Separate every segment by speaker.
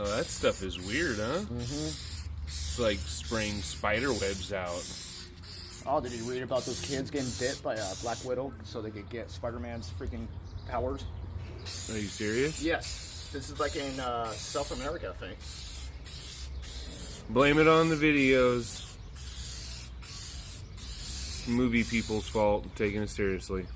Speaker 1: Oh, that stuff is weird, huh?
Speaker 2: Mm-hmm.
Speaker 1: It's like spraying spider webs out.
Speaker 2: Oh, did you read about those kids getting bit by a Black Widow so they could get Spider-Man's freaking powers?
Speaker 1: Are you serious?
Speaker 2: Yes. This is like in South America, I think.
Speaker 1: Blame it on the videos. Movie people's fault, taking it seriously.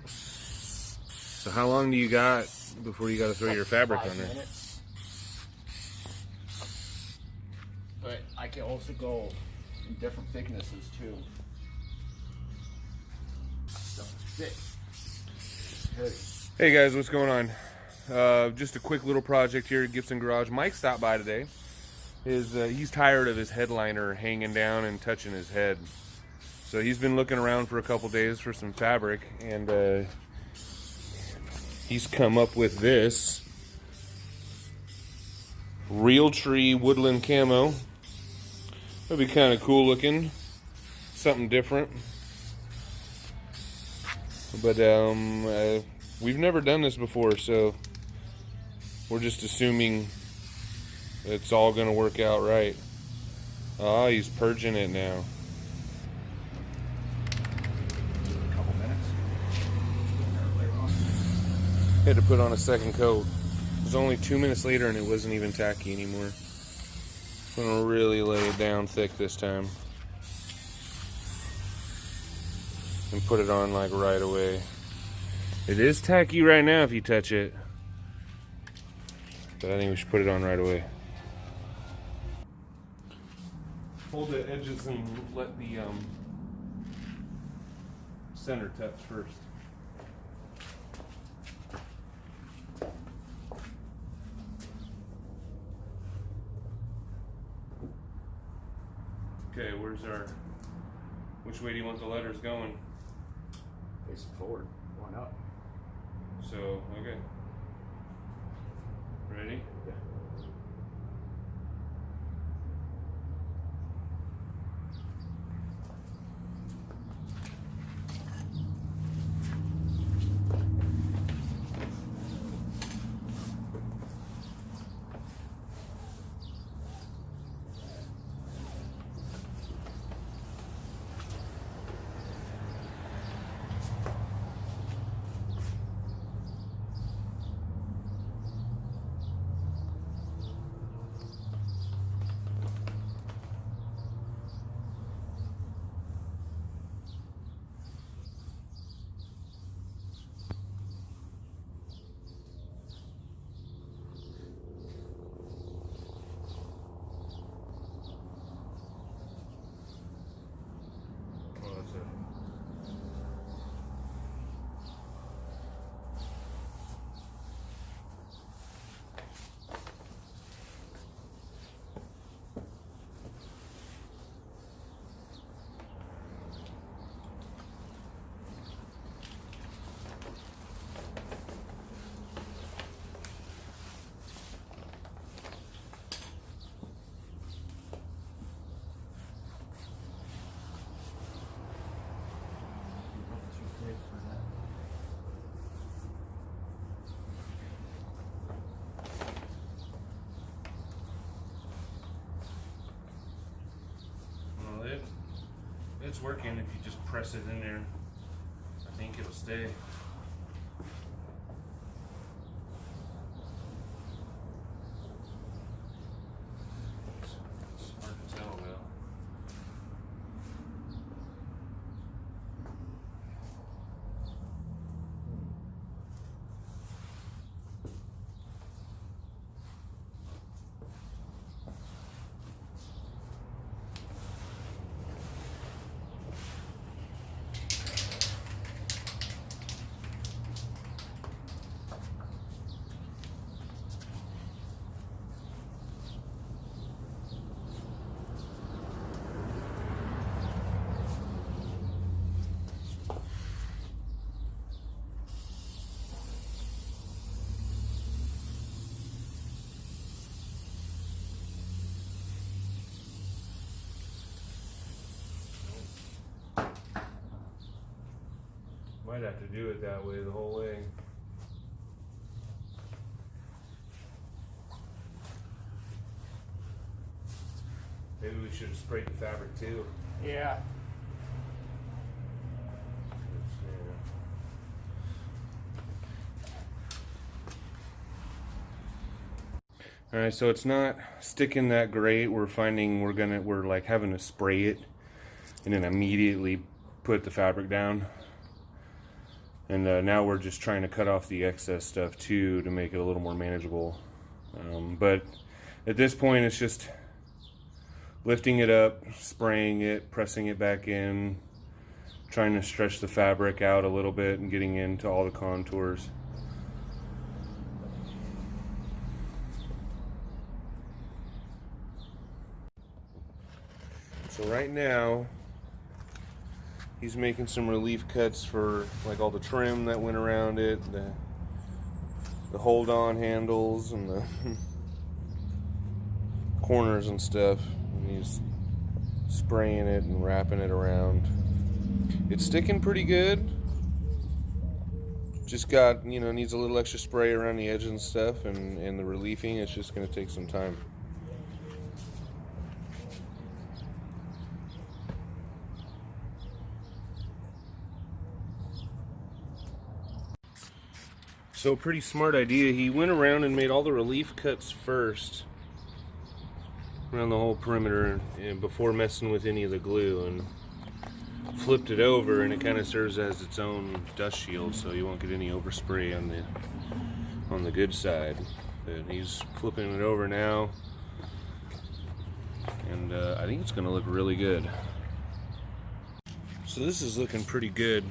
Speaker 1: So how long do you got before you got to throw your fabric
Speaker 2: 5
Speaker 1: on there?
Speaker 2: minutes. But I can also go in different thicknesses too. Stuff is thick. Heavy.
Speaker 1: Hey guys, what's going on? Just a quick little project here at Gibson Garage. Mike stopped by today. He's tired of his headliner hanging down and touching his head. So he's been looking around for a couple days for some fabric, and he's come up with this Real Tree Woodland Camo. That'd be kind of cool looking. Something different. But we've never done this before, so we're just assuming it's all going to work out right. Ah, he's purging it now.
Speaker 2: A couple minutes.
Speaker 1: Had to put on a second coat. It was only 2 minutes later and it wasn't even tacky anymore. I'm going to really lay it down thick this time. And put it on like right away. It is tacky right now if you touch it. But I think we should put it on right away. Hold the edges and let the center touch first. Okay, which way do you want the letters going?
Speaker 2: Facing forward. Why not?
Speaker 1: So, okay. Ready?
Speaker 2: Yeah.
Speaker 1: It's working if you just press it in there. I think it'll stay. It's hard to tell though. Might have to do it that way the whole way. Maybe we should have sprayed the fabric too.
Speaker 2: Yeah.
Speaker 1: All right, so it's not sticking that great. We're finding we're like having to spray it and then immediately put the fabric down. And now we're just trying to cut off the excess stuff too to make it a little more manageable. But at this point, it's just lifting it up, spraying it, pressing it back in, trying to stretch the fabric out a little bit and getting into all the contours. So right now, he's making some relief cuts for like all the trim that went around it, the hold-on handles and the corners and stuff. And he's spraying it and wrapping it around. It's sticking pretty good. Just got, needs a little extra spray around the edges and stuff, and the reliefing, it's just going to take some time. So pretty smart idea. He went around and made all the relief cuts first around the whole perimeter before messing with any of the glue, and flipped it over, and it kind of serves as its own dust shield, so you won't get any overspray on the good side. But he's flipping it over now, and I think it's going to look really good. So this is looking pretty good.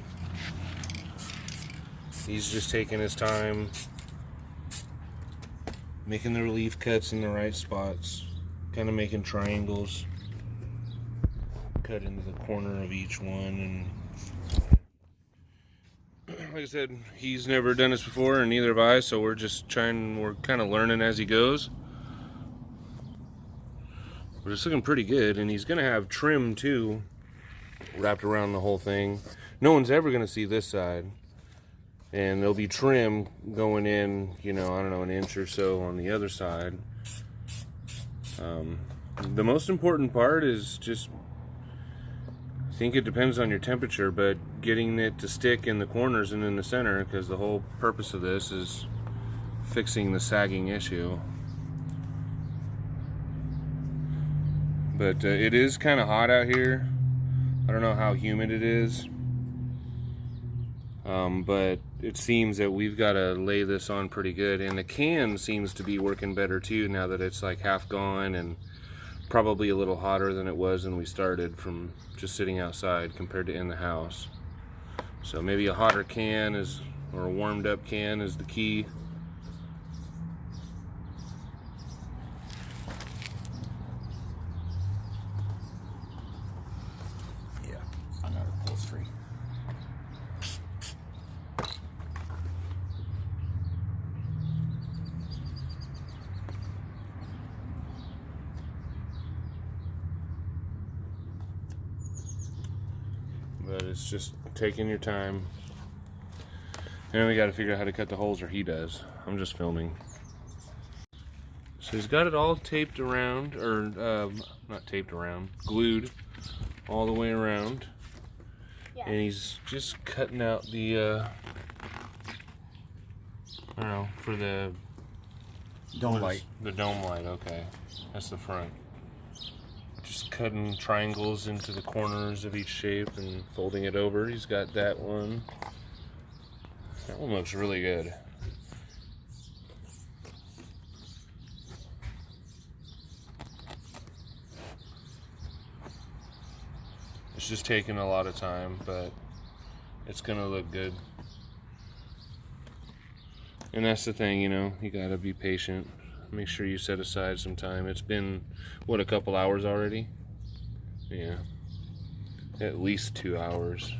Speaker 1: He's just taking his time, making the relief cuts in the right spots, kind of making triangles, cut into the corner of each one. And like I said, he's never done this before, and neither have I, so we're kind of learning as he goes. But it's looking pretty good, and he's going to have trim too, wrapped around the whole thing. No one's ever going to see this side. And there'll be trim going in, I don't know, an inch or so on the other side. The most important part is just, I think it depends on your temperature, but getting it to stick in the corners and in the center, because the whole purpose of this is fixing the sagging issue. But it is kind of hot out here. I don't know how humid it is. But it seems that we've got to lay this on pretty good, and the can seems to be working better too now that it's like half gone and probably a little hotter than it was when we started from just sitting outside compared to in the house. So maybe a hotter can or a warmed up can is the key.
Speaker 2: Yeah, another upholstery.
Speaker 1: But it's just taking your time. And we got to figure out how to cut the holes, or he does. I'm just filming. So he's got it all taped around, or not taped around, glued all the way around. Yeah. And he's just cutting out the, I don't know, for the
Speaker 2: dome light.
Speaker 1: The dome light, okay. That's the front. Just cutting triangles into the corners of each shape and folding it over. He's got that one. That one looks really good. It's just taking a lot of time, but it's gonna look good. And that's the thing, you gotta be patient. Make sure you set aside some time. It's been, what, a couple hours already? Yeah, at least 2 hours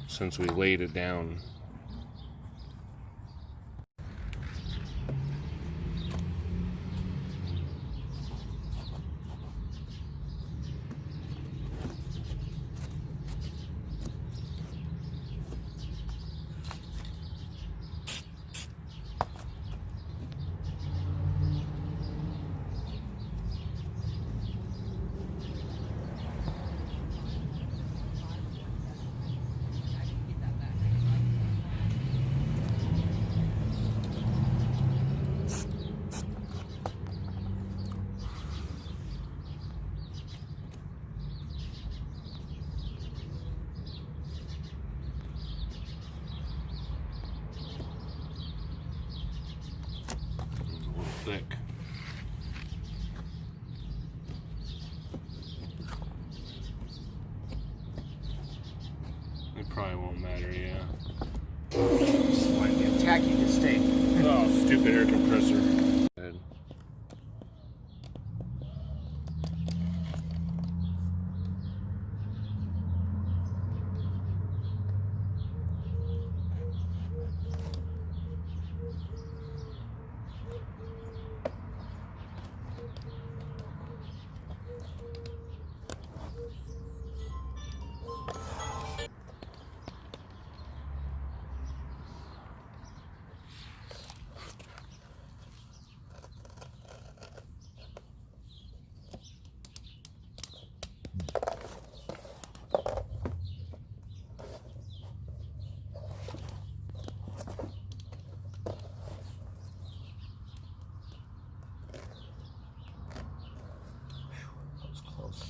Speaker 1: since we laid it down. thick. It probably won't matter, yeah.
Speaker 2: Slightly tacky to stay.
Speaker 1: Oh, stupid air compressor. Good.
Speaker 2: That was close.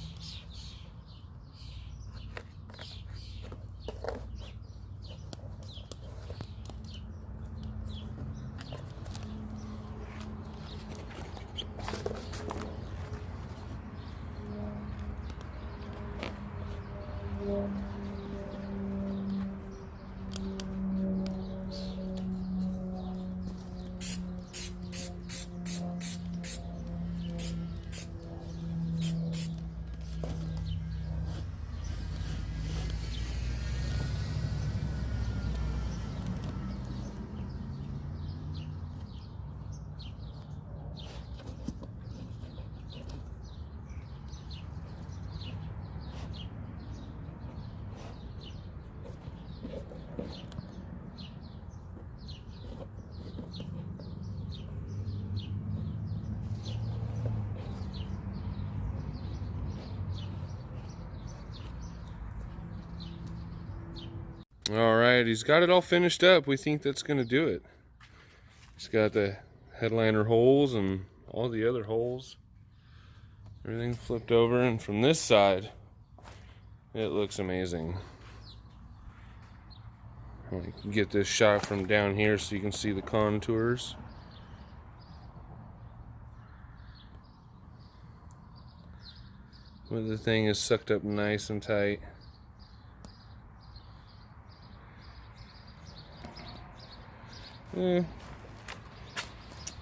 Speaker 1: All right, he's got it all finished up. We think that's going to do it. He's got the headliner holes and all the other holes. Everything flipped over, and from this side, it looks amazing. I can get this shot from down here so you can see the contours. But the thing is sucked up nice and tight.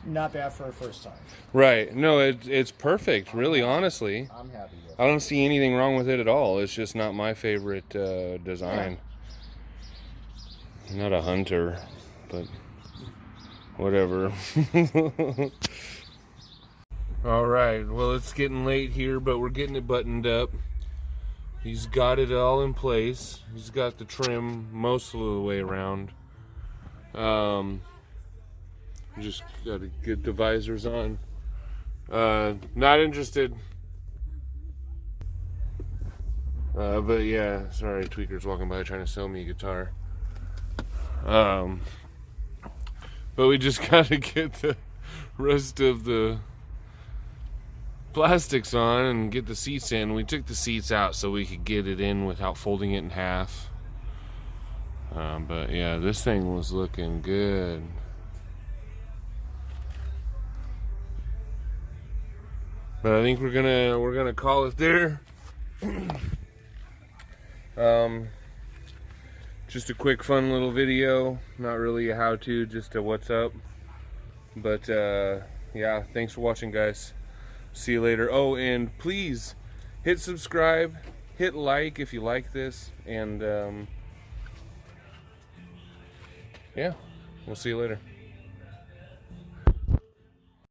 Speaker 2: Not bad for a first time.
Speaker 1: Right. No, it's perfect, really, honestly.
Speaker 2: I'm happy with it.
Speaker 1: I don't see anything wrong with it at all. It's just not my favorite design. I'm not a hunter, but whatever. All right. Well, it's getting late here, but we're getting it buttoned up. He's got it all in place. He's got the trim most of the way around. Just got to get the visors on. Not interested. But yeah, sorry, Tweaker's walking by trying to sell me a guitar. But we just got to get the rest of the plastics on and get the seats in. We took the seats out so we could get it in without folding it in half. But yeah, this thing was looking good. But I think we're gonna call it there. Just a quick fun little video, not really a how-to, just a what's up. But yeah, thanks for watching, guys. See you later. Oh, and please hit subscribe, hit like if you like this, and yeah, we'll see you later.